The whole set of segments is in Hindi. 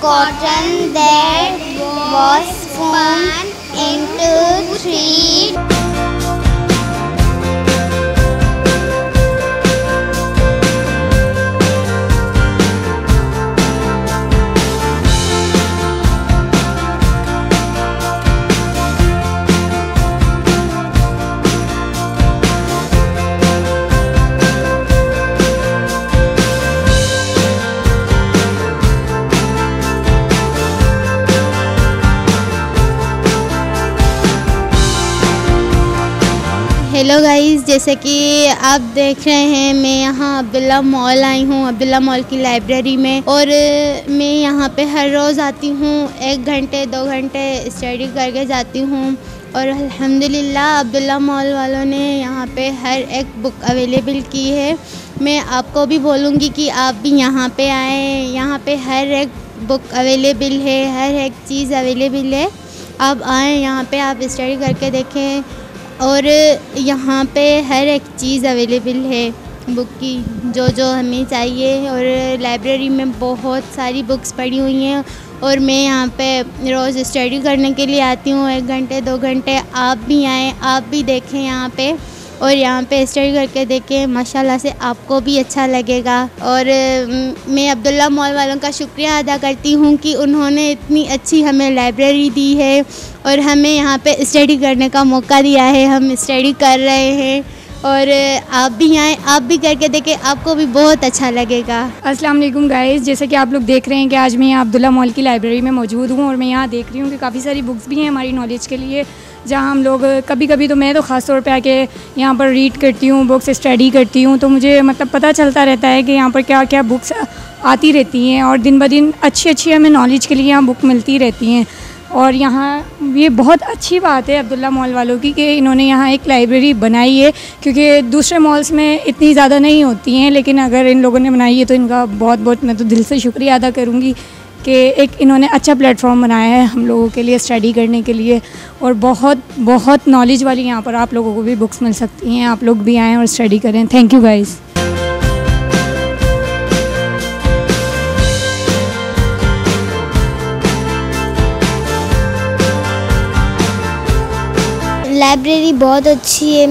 cotton that was spun into three. Hello guys, जैसे कि आप देख रहे हैं मैं यहाँ अब्दुल्ला मॉल आई हूँ, अब्दुल्ला मॉल की लाइब्रेरी में। और मैं यहाँ पे हर रोज़ आती हूँ, 1 घंटे 2 घंटे स्टडी करके जाती हूँ। और अल्हम्दुलिल्लाह अब्दुल्ला मॉल वालों ने यहाँ पे हर एक बुक अवेलेबल की है। मैं आपको भी बोलूँगी कि आप भी यहाँ पे आएँ, यहाँ पे हर एक बुक अवेलेबल है, हर एक चीज़ अवेलेबल है। आप आएँ यहाँ पे, आप स्टडी करके देखें। और यहाँ पे हर एक चीज़ अवेलेबल है बुक की, जो जो हमें चाहिए। और लाइब्रेरी में बहुत सारी बुक्स पड़ी हुई हैं और मैं यहाँ पे रोज़ स्टडी करने के लिए आती हूँ, 1 घंटे 2 घंटे। आप भी आएँ, आप भी देखें यहाँ पे, और यहाँ पे स्टडी करके देखें। माशाल्लाह से आपको भी अच्छा लगेगा। और मैं अब्दुल्ला मॉल वालों का शुक्रिया अदा करती हूँ कि उन्होंने इतनी अच्छी हमें लाइब्रेरी दी है और हमें यहाँ पे स्टडी करने का मौका दिया है। हम स्टडी कर रहे हैं और आप भी आएँ, आप भी करके देखें, आपको भी बहुत अच्छा लगेगा। अस्सलाम वालेकुम गाइस, जैसे कि आप लोग देख रहे हैं कि आज मैं यहाँ अब्दुल्ला मॉल की लाइब्रेरी में मौजूद हूँ और मैं यहाँ देख रही हूँ कि काफ़ी सारी बुक्स भी हैं हमारी नॉलेज के लिए, जहाँ हम लोग कभी कभी तो मैं तो ख़ास तौर पे आके यहाँ पर रीड करती हूँ, बुक्स स्टडी करती हूँ, तो मुझे मतलब पता चलता रहता है कि यहाँ पर क्या क्या बुक्स आती रहती हैं और दिन ब दिन अच्छी हमें नॉलेज के लिए यहाँ बुक मिलती रहती हैं। और यहाँ ये बहुत अच्छी बात है अब्दुल्ला मॉल वालों की कि इन्होंने यहाँ एक लाइब्रेरी बनाई है, क्योंकि दूसरे मॉल्स में इतनी ज़्यादा नहीं होती हैं, लेकिन अगर इन लोगों ने बनाई है तो इनका बहुत मैं तो दिल से शुक्रिया अदा करूँगी कि एक इन्होंने अच्छा प्लेटफॉर्म बनाया है हम लोगों के लिए स्टडी करने के लिए। और बहुत नॉलेज वाली यहाँ पर आप लोगों को भी बुक्स मिल सकती हैं। आप लोग भी आएँ और स्टडी करें। Thank you guys. लाइब्रेरी बहुत अच्छी है,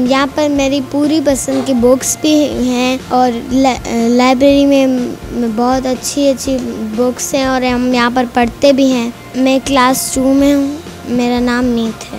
यहाँ पर मेरी पूरी पसंद की बुक्स भी हैं और लाइब्रेरी में बहुत अच्छी बुक्स हैं और हम यहाँ पर पढ़ते भी हैं। मैं क्लास 2 में हूँ, मेरा नाम नीत है।